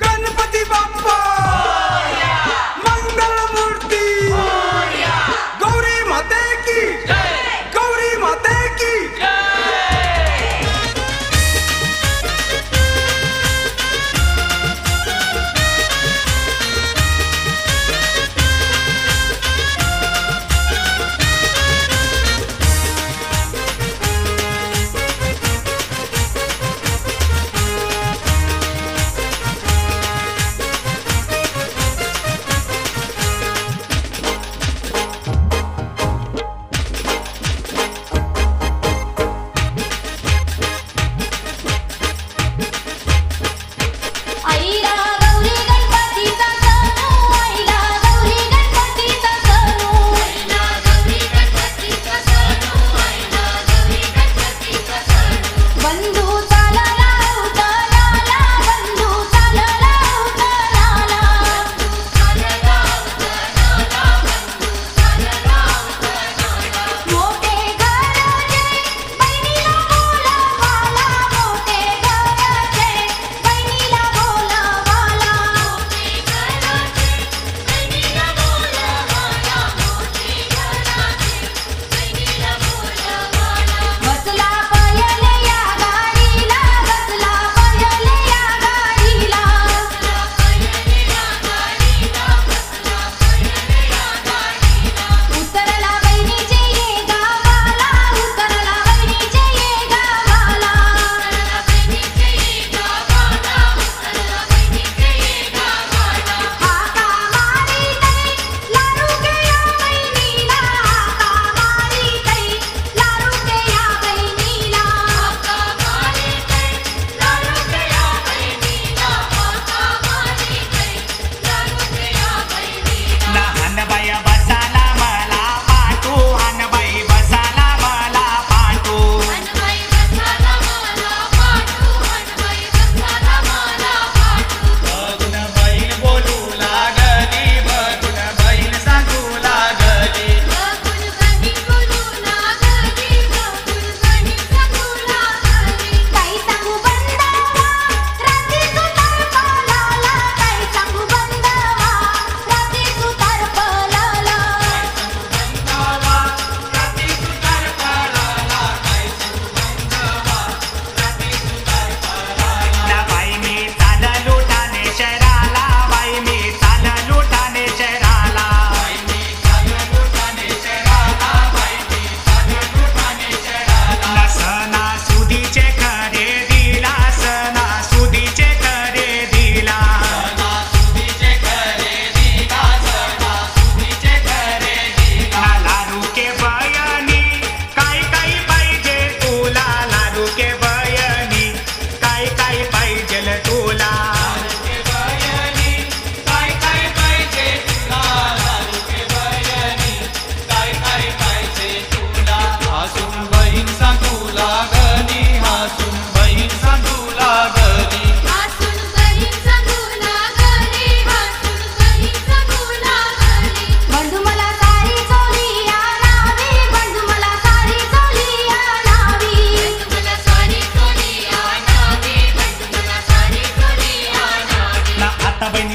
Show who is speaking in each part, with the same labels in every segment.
Speaker 1: गणपती बाप्पा मंगल मूर्ती गौरी माते की गौरी माते की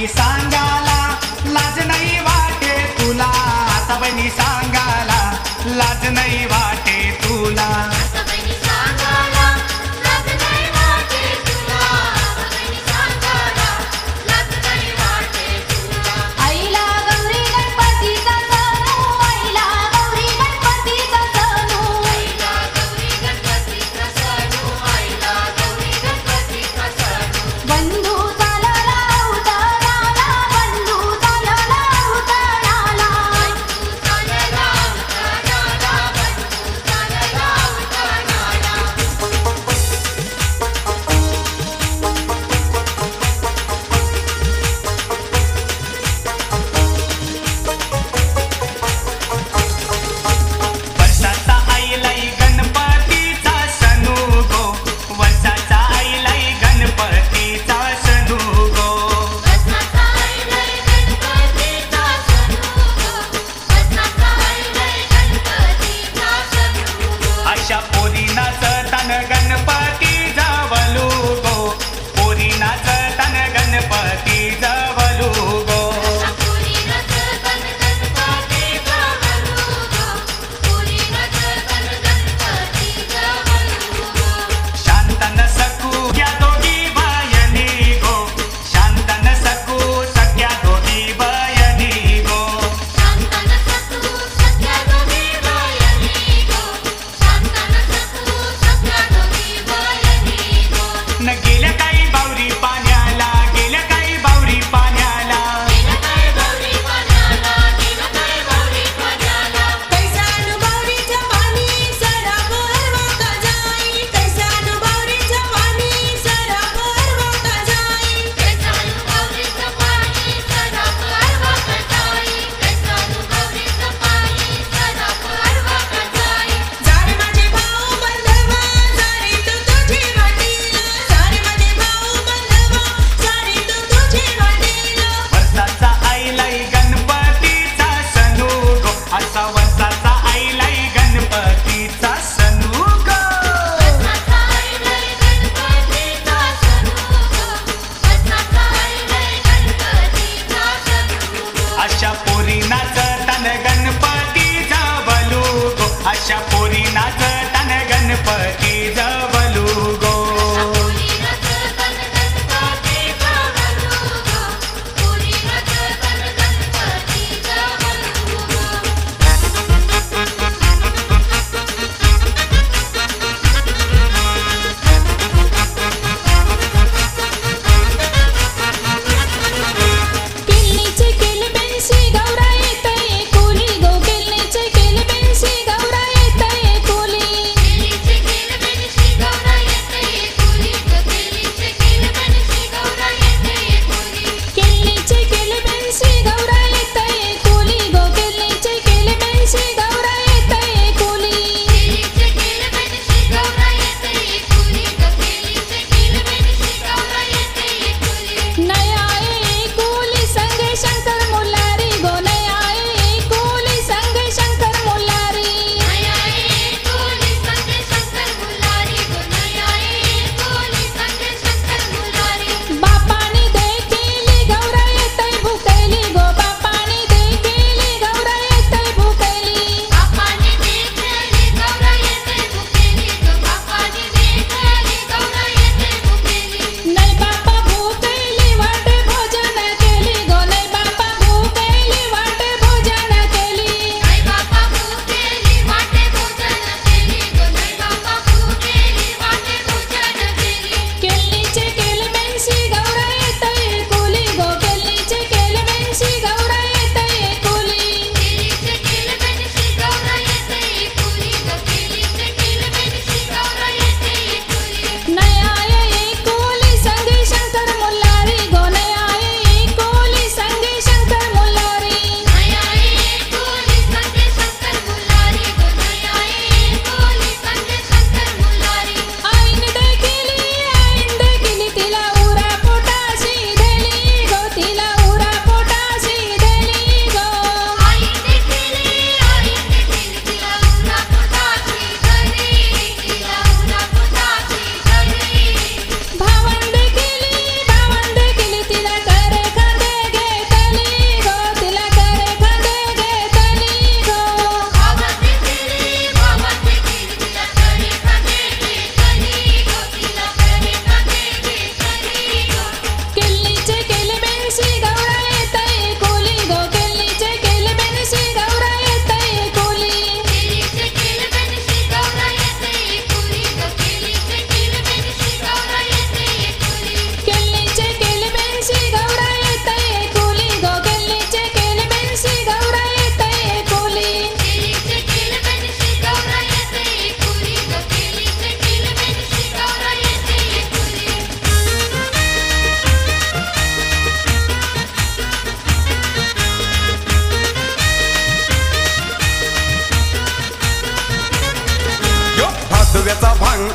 Speaker 1: सांगाला लाज नाही वाटे तुला आता बहिणी सांगाला लाज नाही वाटे तुला
Speaker 2: बंधू चालला उतराला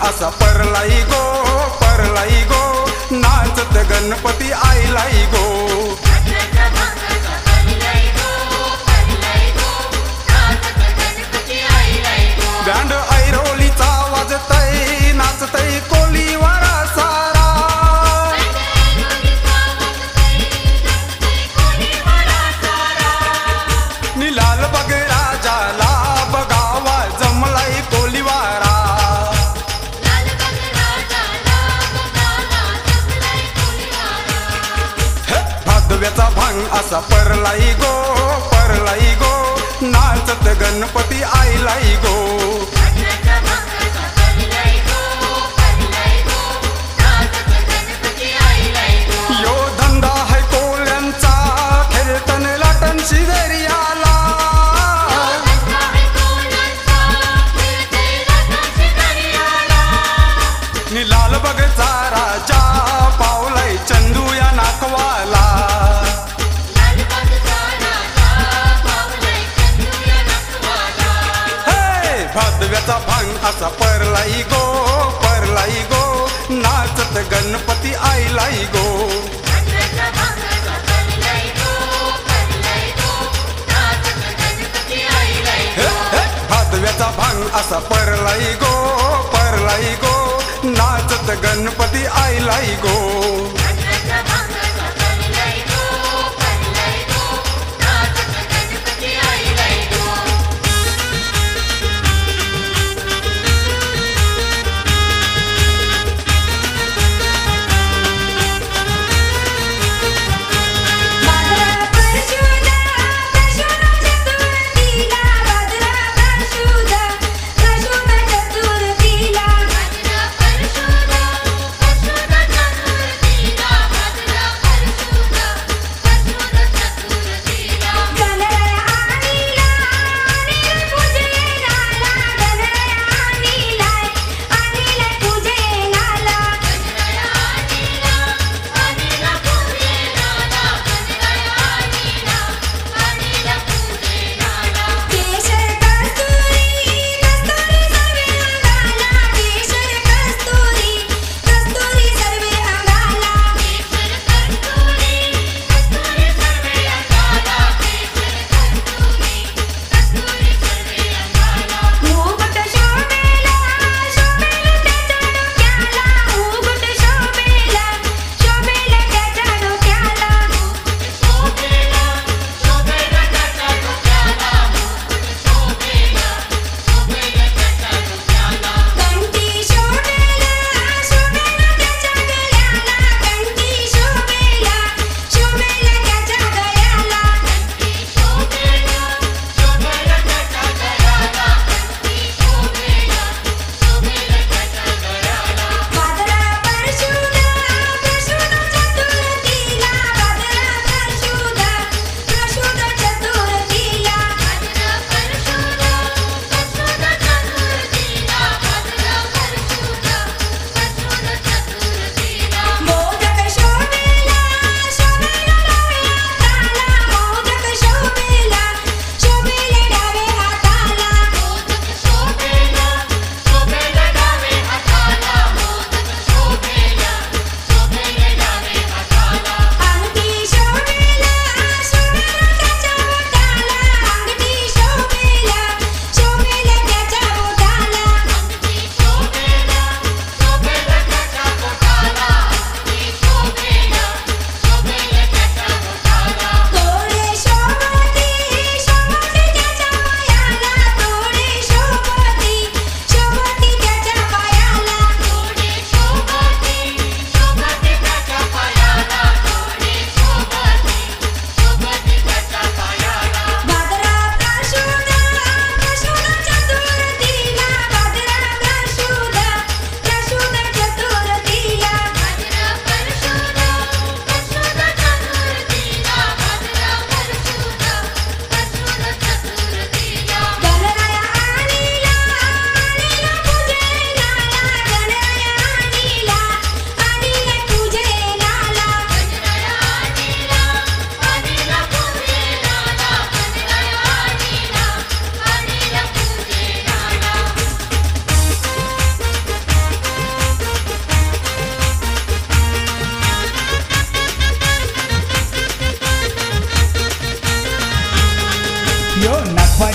Speaker 2: असा परलाई गो परलाई गो नाचत गणपती आईलाई गो बँड ऐरोलीचा वाजतय नाचतय कोलीवारा सारा निलाल बग राजाला बगावा जमलाय कोलीवारा भादव्याचा भांग असा परलाई गो परलाई गो नाचत गणपती आईलाई गो यो धंदा है कोल्यांचा खेळतन लाटण शिदरियाला निलाल बगचा राजा पावलाय चंदू या नाकवाला भादव्याचा भांग असा परलाई गो नाचत गणपती आईलाई गो भादव्याचा भांग असा परलाई गो नाचत गणपती आईलाई गो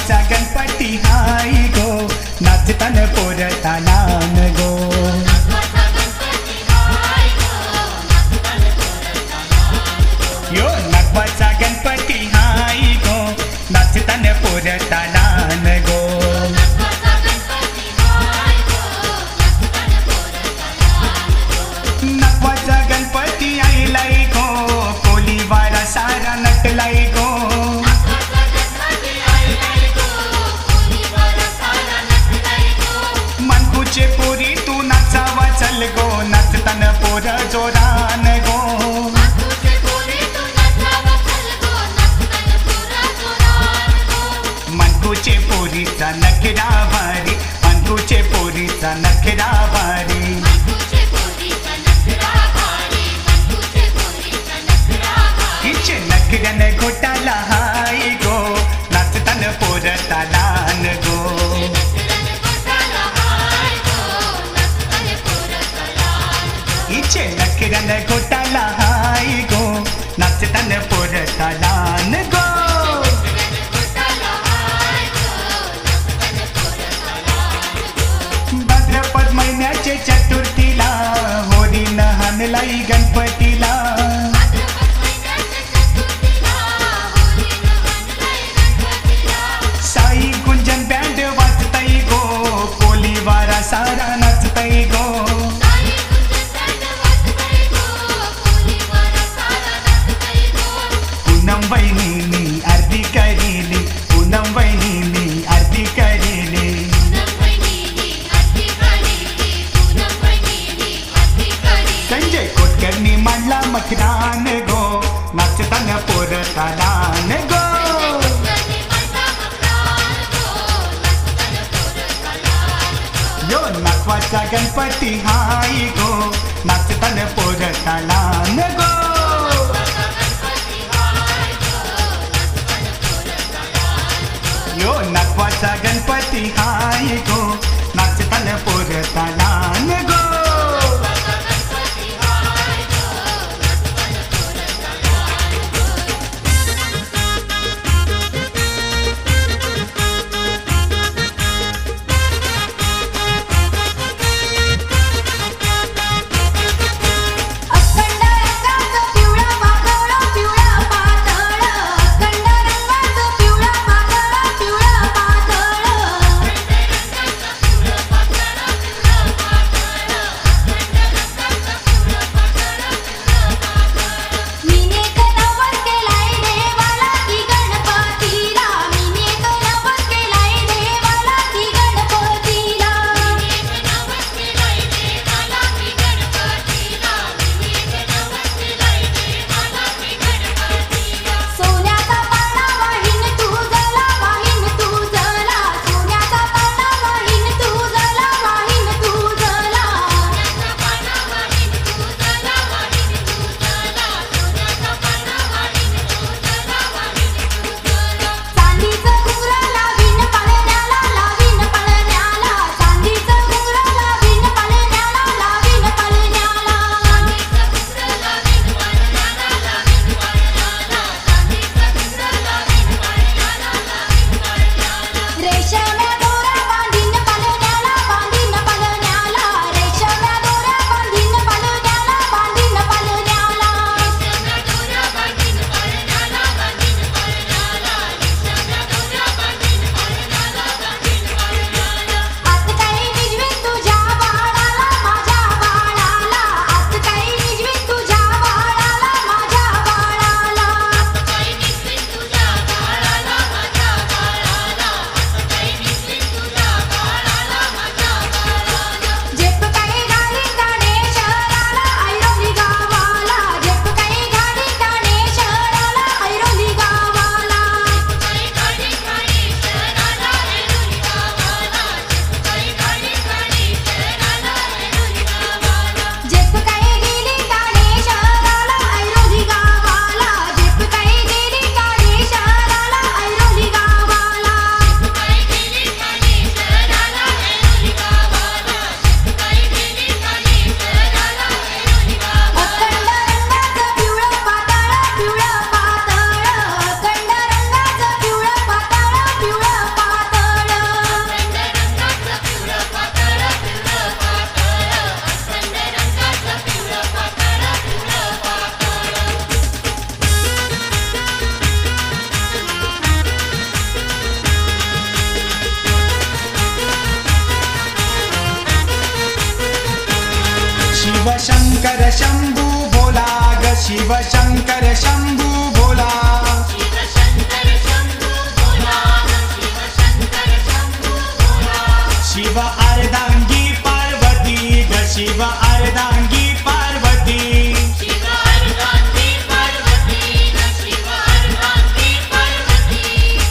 Speaker 1: नटवाचा गणपती हाय गो नाचतान पोरतालान गो यो नटवाचा गणपती हाय गो नाचतान पोरतालान गो नटवाचा गणपती आईलाय गो कोलीवारा सारा नटलाय गो मनकुचे पोरी तू नाचावा चल गो नाचतान पोर जोरान गो मनकुचे पोरीचा नखरा भारी मनकुचे पोरीचा नखरा भारी हिचे नखऱ्यान घोटाला हाय गो नाचतान पोरतालान गो हिचे नखऱ्यान घोटाला हाय गो नाचतान पोरतालान गो भाद्रपद महिन्याचे चतुर्थीला होळीन हाणलाई गणपतीला साई गुंजन बँड वाजतई गो कोलीवारा सारा नाचतई गो पूनम वहिनी आरती करीली पूनम वहिनी आरती करीली संजय कोटकरनी मांडला मखरान गो नाचतान पोरतालान गो यो नाचवाचा गणपती हाय गो नाचतान पोरतालान गो यो नाचवाचा गणपती हाय गो नाचतान पोरतालान गो
Speaker 3: अखंड
Speaker 1: शिव शंकर शंभू भोला शिव अर्धांगी पार्वती ग शिव अर्धांगी पार्वती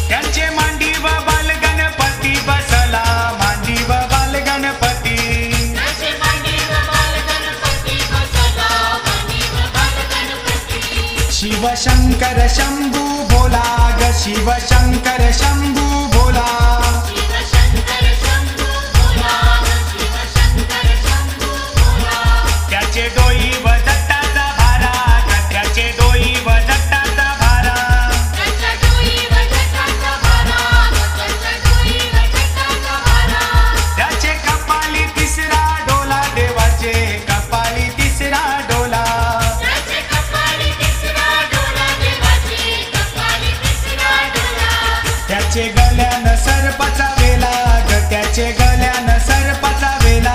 Speaker 1: त्यांचे मांडीव बाल गणपती बसला मांडीव बाल गणपती शिव शंकर शंभू भोला ग शिव शंकर शंभू भोला त्याचे डोई व दत्ताचा भारा ग त्याचे डोई व दत्ताचा भारा त्याचे कपाली तिसरा डोला देवाचे कपाली तिसरा डोला त्याचे गल्यान सर्पाचा वेला ग त्याचे गल्यान सर्पाचा वेला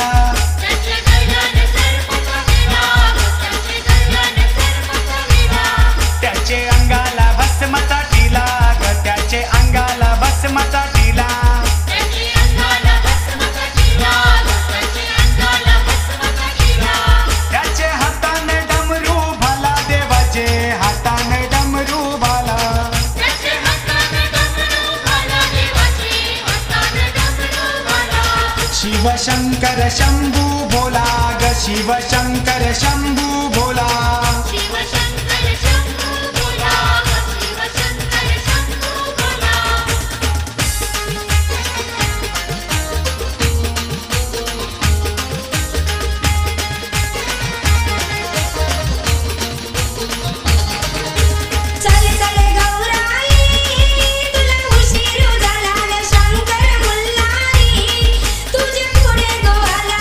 Speaker 1: त्याचे अंगाला भस्माचा टिला ग त्याचे अंगाला भस्माचा टिला त्याचे हाताने डमरू भाला देवाचे हाताने डमरू भाला शिव शंकर शंभू भोला ग शिव शंकर शंभू भोला
Speaker 3: चले चले गौराई तुला उशीर झाला ग शंकर मुल्लारी तुझे पुढे गोवाला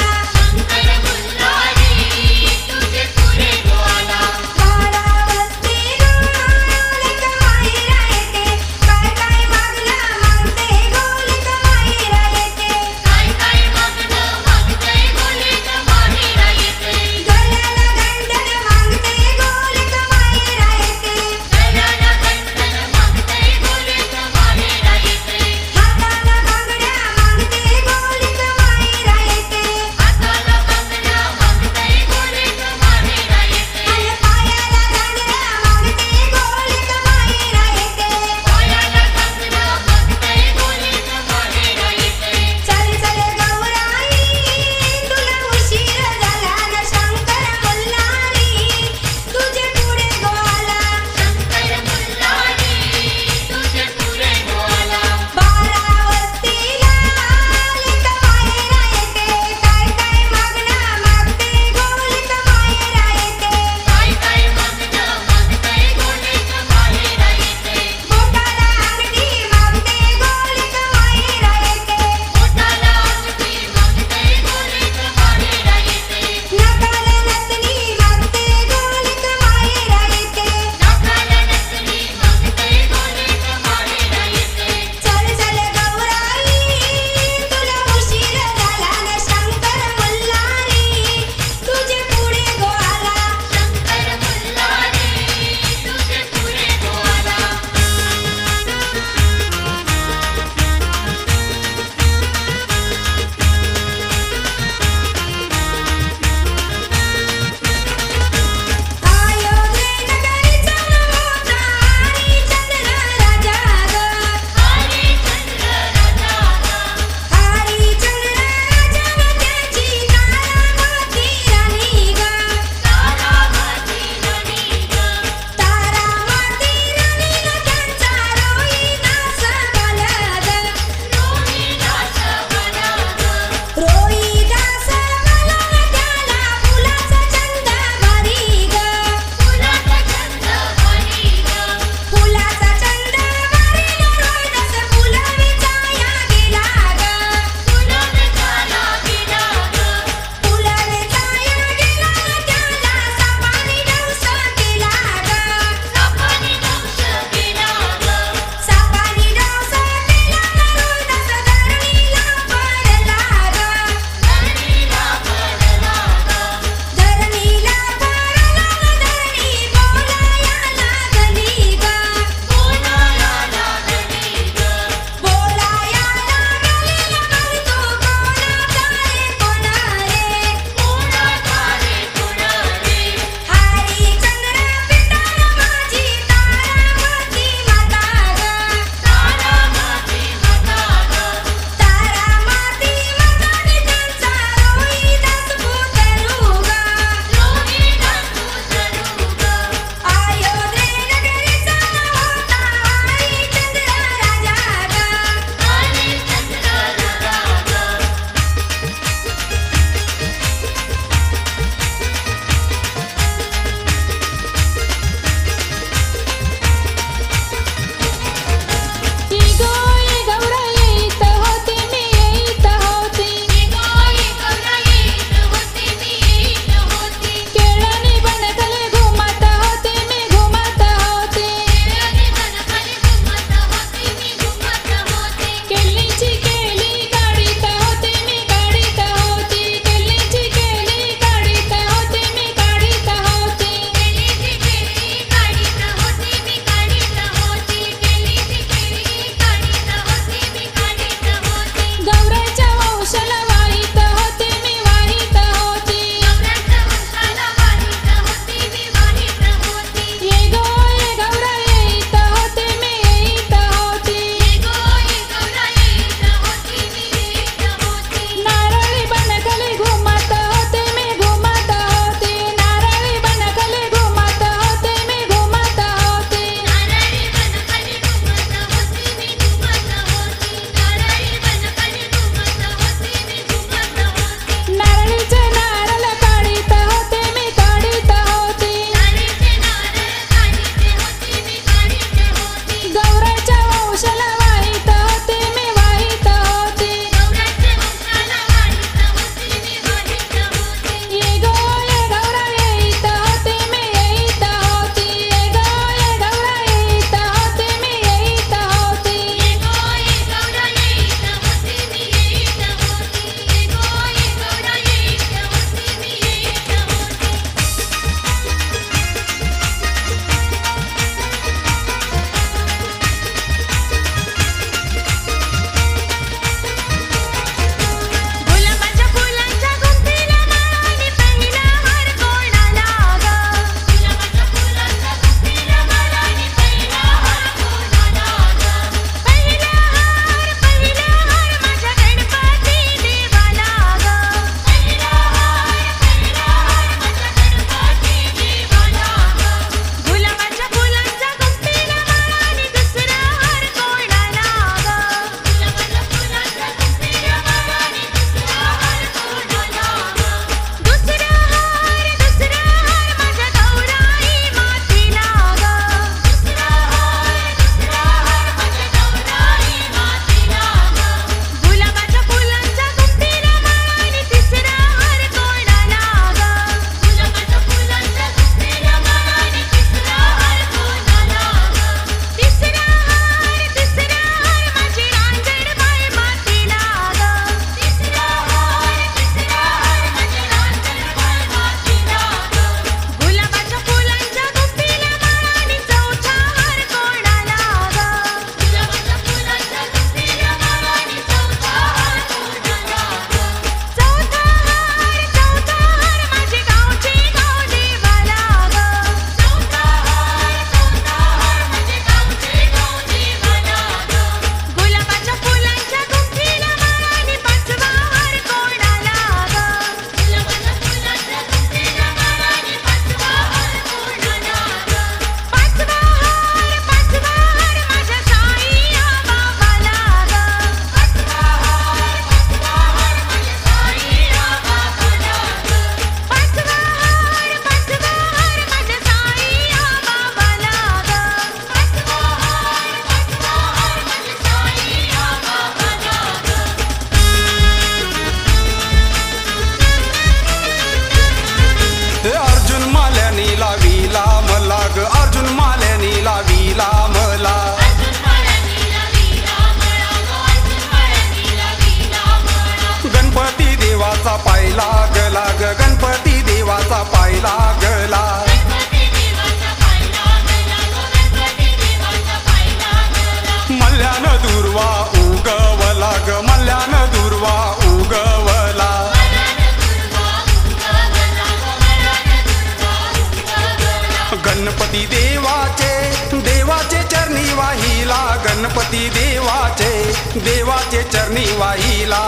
Speaker 2: गणपती देवाचे देवाचे चरणी वाहिला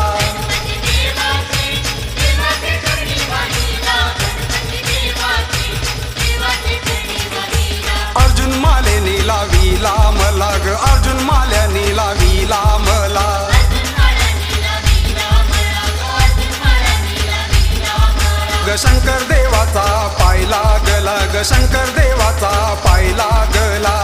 Speaker 2: अर्जुन मालेने लाविला मला ग अर्जुन माल्याने लाविला मला ग शंकर देवाचा पाय लागला ग शंकर देवाचा पाय लागला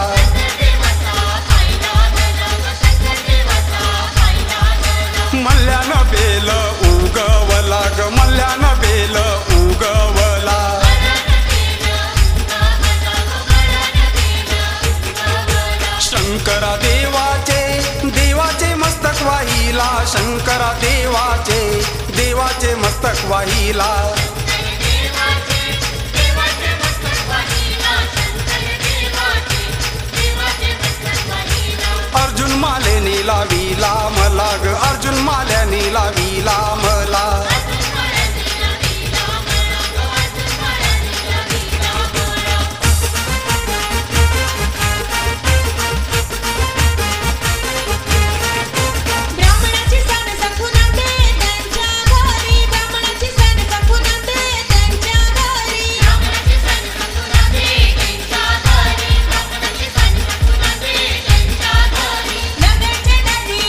Speaker 2: मल्ल्यानं बेल उगवला ग मल्ल्यानं बेल उगवला शंकरा देवाचे देवाचे मस्तक वाहिला शंकरा देवाचे देवाचे मस्तक वाहिला अर्जुन मालेने लाविला मला ग अर्जुन माल्याने लाविला मला
Speaker 3: ब्राह्मणाची सण सकुनाते त्यांच्या घरी ब्राह्मणाची सण सकुनाते त्यांच्या घरी ब्राह्मणाची सण सकुनाते त्यांच्या घरी ब्राह्मणाची सण सकुनाते त्यांच्या घरी नगरचे नदी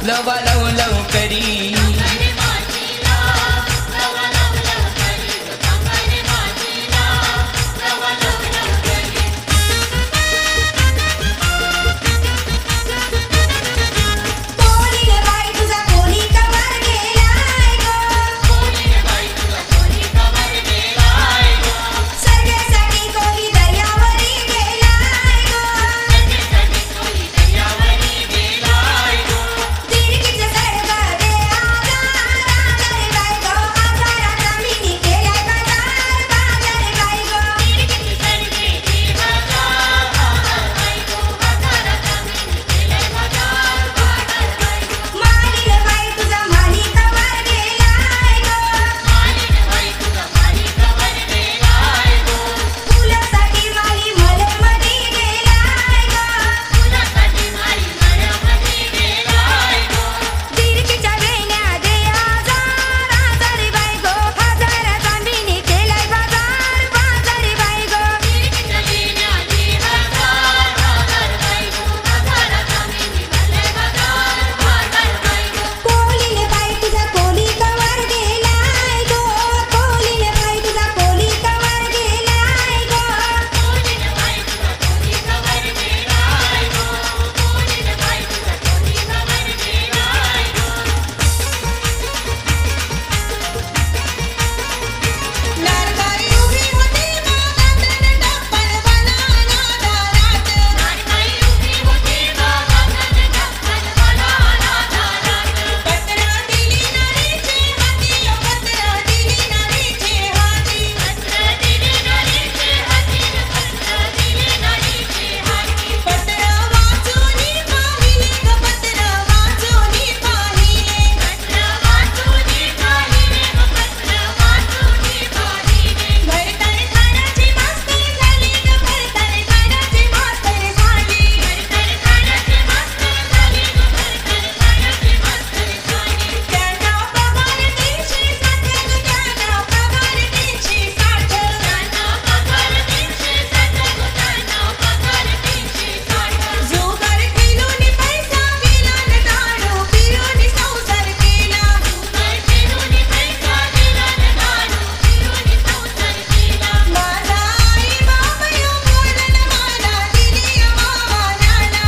Speaker 1: लव लव लव करी
Speaker 3: कोलीने बाई तुझा कोली कवर गेलाय गो सर्गेसाठी कोली दर्यावरी गेलाय गो तिरकीचं सडक दे आजार बाई गो आजाराचा मिनी केलाय बाजार बाई गो मालीने बाई तुझा माली कवर गेलाय गो फुलासाठी माली मलमधी गेलाय गो तिरकीच्या वेण्या दे आजार बाई गो हजाराचा मिनी केलाय बाजार बाई गो कोलीने बाई तुझा कोली कवर गेलाय गो कोलीने बाई तुझा कोली कवर गेलाय गो लाडकाई उभी होती मागातन टप्पल बनाना दारात पत्र दिली नरीचे हाती पत्र दिली नरीचे हाती पत्र वाचूनी पाहिले ग पत्र वाचूनी पाहिले भरताने खाण्याची मास्तर झाली ग भरताने खाण्याची मास्तर झाली त्यांना पगार 360 ग त्यांना पगार 360 जुगार खेळून पैसा गेला न दारू पिऊन संसार केला माझा आई बाप यो बोलन मला दिली मामा नाना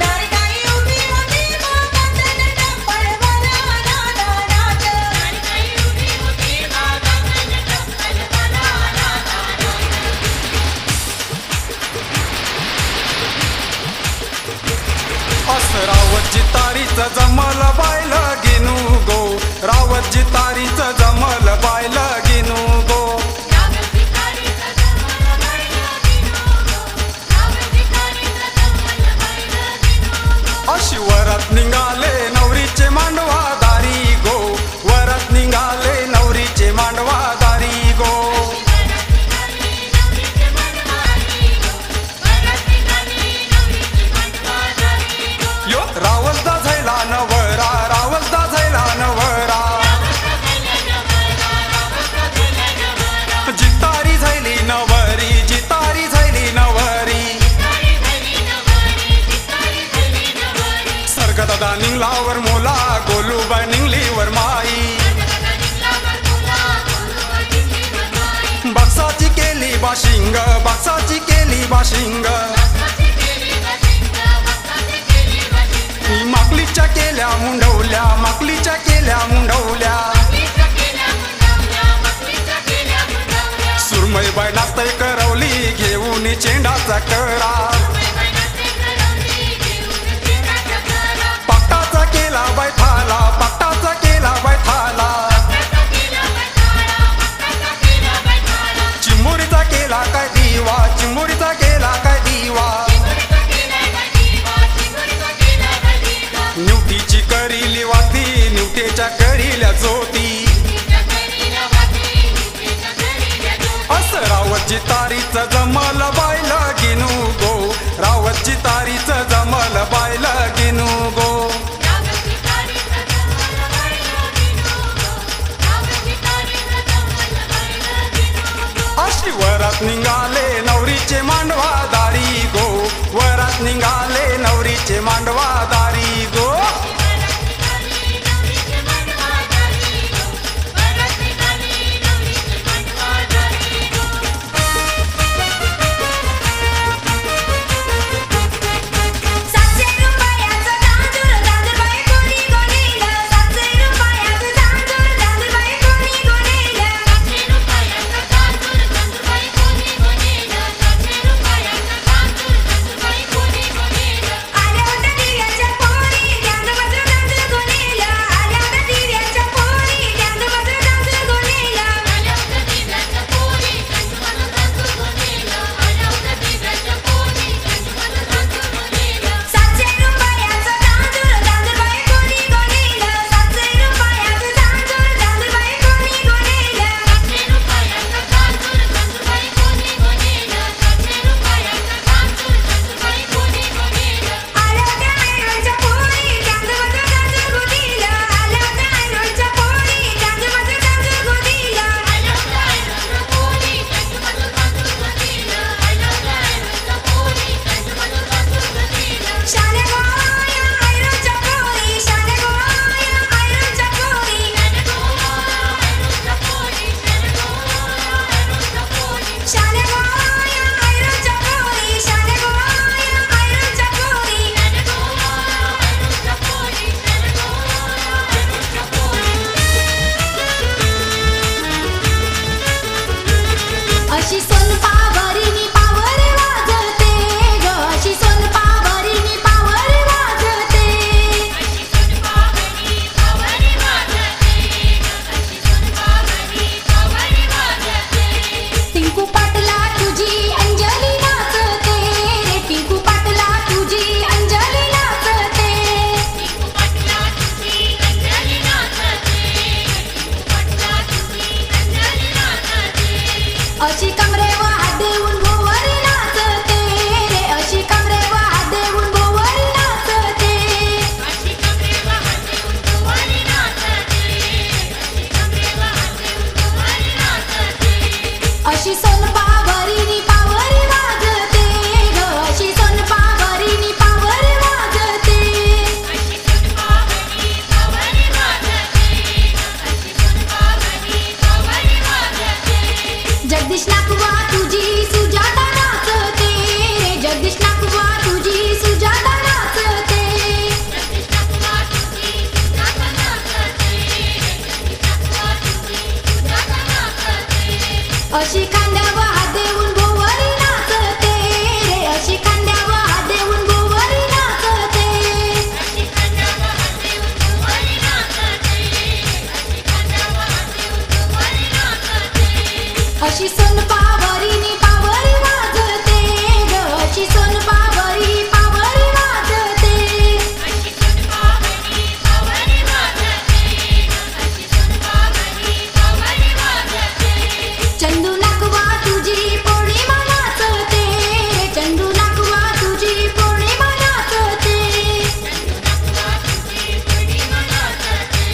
Speaker 3: लाडकाई उभी होती मागातन टप्पल बनाना दारात
Speaker 2: असं रावत जितारीचं जमल बायल गिनू गो रावत जितारीचं जमल बायल गिनू गो अशी वरात निघाले नवरीचे मांडवा दारी गो वरात निघाले नवरीचे मांडवा दारी गो यो रावलदा झैला नवरा रावलदा झैला नवरा जितारी झैली नवरी जितारी झैली नवरी सरगदादा निंगलावर मोला गोलूबाई निंगलीवर माई बक्साची केली बाशिंग बक्साची केली बाशिंग माकलीच्या केल्या मुंडवल्या माकलीच्या केल्या मुंडवल्या सुरमईबाई नाचतय करवली घेऊन चेंडाचा करा पट्टाचा केला बैठाला पट्टाचा केला बैठाला चिमुरीचा केला काय दिवा चिमुरीचा केला काय दिवा निवटीची करीली वाती निवटेच्या करील्या ज्योती असं रावत जितारीचं जमल बायला गिनू गो वरात निघाले नवरीचे मांडवा दारी गो.
Speaker 3: अशी खांद्यावर हात देऊन भोवरी नाचते रे, अशी खांद्यावर हात देऊन भोवरी नाचते, अशी खांद्यावर हात देऊन भोवरी नाचते, अशी खांद्यावर हात देऊन भोवरी नाचते, अशी सोनपावरीनी पावरी वाजते ग, अशी सोनपावरी पावरी वाजते, अशी सोनपावरी पावरी वाजते, अशी सोनपावरी पावरी वाजते. चंदू नाकवा तुझी पौर्णिमा नाचते, चंदू नाकवा तुझी पौर्णिमा नाचते, चंदू नाकवा तुझी पौर्णिमा नाचते,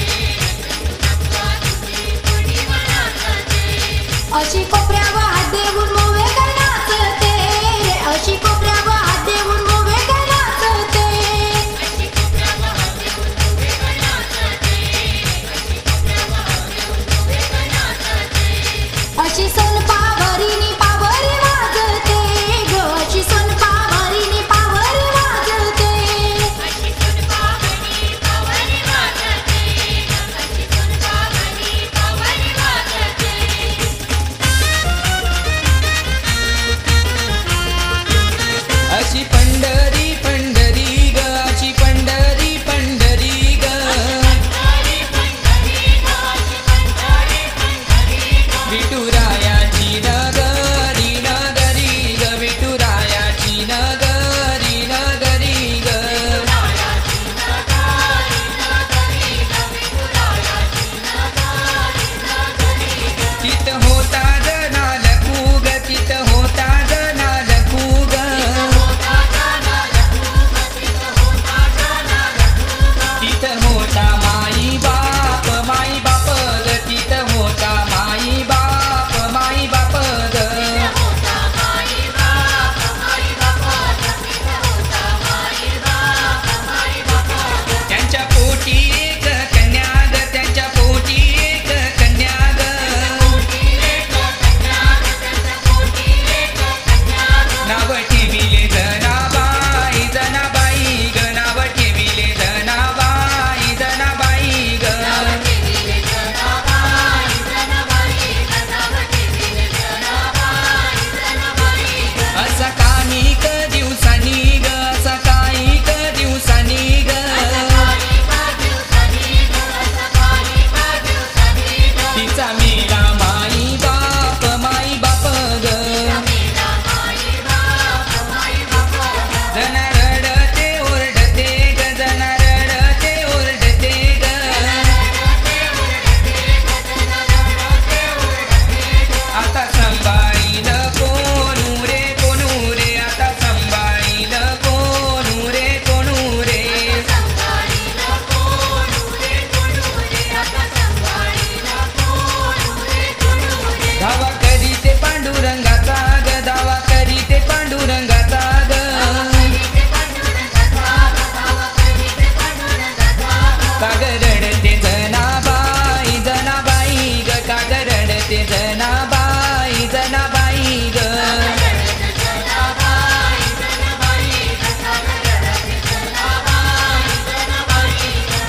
Speaker 3: चंदू नाकवा तुझी पौर्णिमा नाचते. अशी कोपऱ्यावर हात देऊन मोवेकर नाचते रे, अशी कोपऱ्यावर हात देऊन मोवेकर नाचते, अशी कोपऱ्यावर हात देऊन मोवेकर नाचते, अशी कोपऱ्यावर हात देऊन मोवेकर नाचते. अशी सोनपावरीनी पावरी वाजते ग, अशी सोनपावरीनी पावरी वाजते, अशी सोनपावरी पावरी वाजते, अशी सोनपावरी पावरी वाजते.
Speaker 4: अशी पंढरी पंढरी ग, अशी पंढरी पंढरी ग, विठुरायाची नगरी नगरी ग, विठुरायाची नगरी नगरी ग, चित होता जना लखू ग, चित होता जना लखू ग,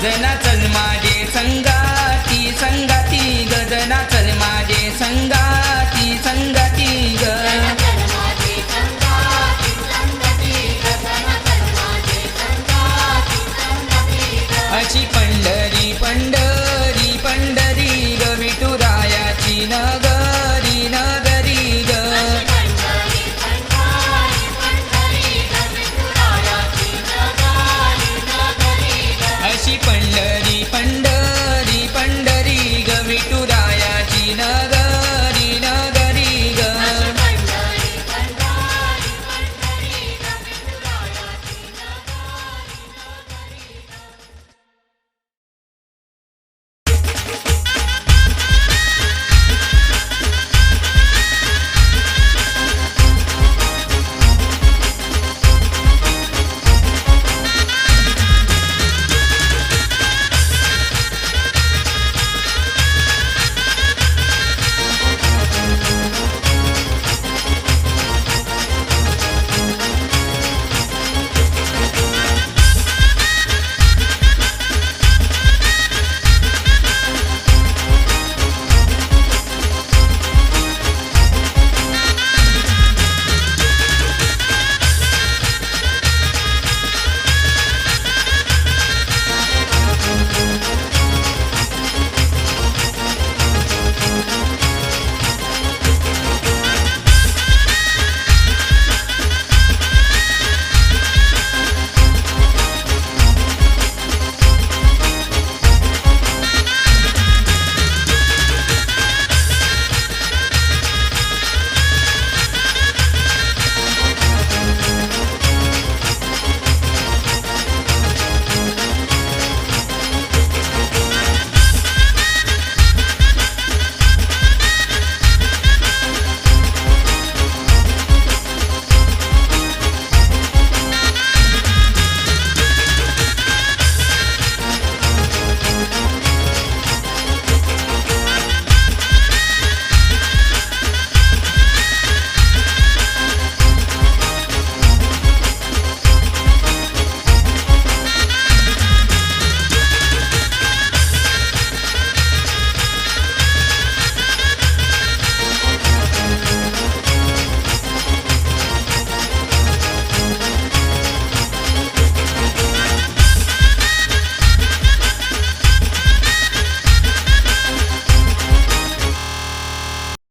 Speaker 4: जना चल माझे संगाती संगाती गजना चल माझे संगाती